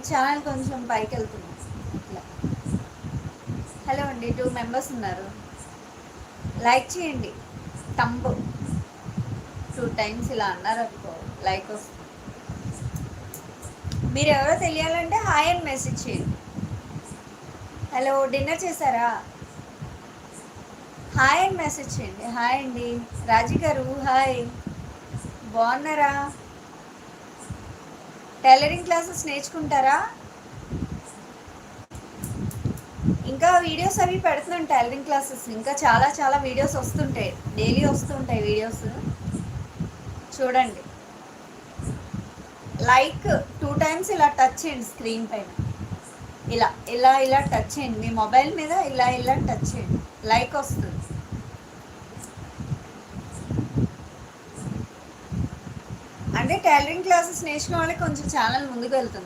Channel కొంచెం పైకి వెళ్తుంది ఇట్లా. హలో అండి, 2 మెంబర్స్ ఉన్నారు. లైక్ చేయండి. తంబు 2 టైమ్స్ ఇలా అన్నారు అనుకో లైక్ వస్తుంది. మీరు ఎవరో తెలియాలంటే హాయ్ అని మెసేజ్ చేయండి. హలో, డిన్నర్ చేశారా? హాయ్ అని మెసేజ్ చేయండి. హాయ్ అండి రాజీ గారు, హాయ్. బాగున్నారా? టైలరింగ్ క్లాసెస్ నేర్చుకుంటారా? ఇంకా వీడియోస్ అవి పెడుతున్నాను. టైలరింగ్ క్లాసెస్ ఇంకా చాలా చాలా వీడియోస్ వస్తుంటాయి, డైలీ వస్తుంటాయి వీడియోస్, చూడండి. లైక్ 2 టైమ్స్ ఇలా టచ్ చేయండి స్క్రీన్ పైన. ఇలా ఇలా ఇలా టచ్ చేయండి, మీ మొబైల్ మీద ఇలా ఇలా టచ్ చేయండి, లైక్ వస్తుంది. అంటే టైలరింగ్ క్లాసెస్ నేర్చుకునే వాళ్ళకి కొంచెం ఛానల్ ముందుకు వెళ్తుంది.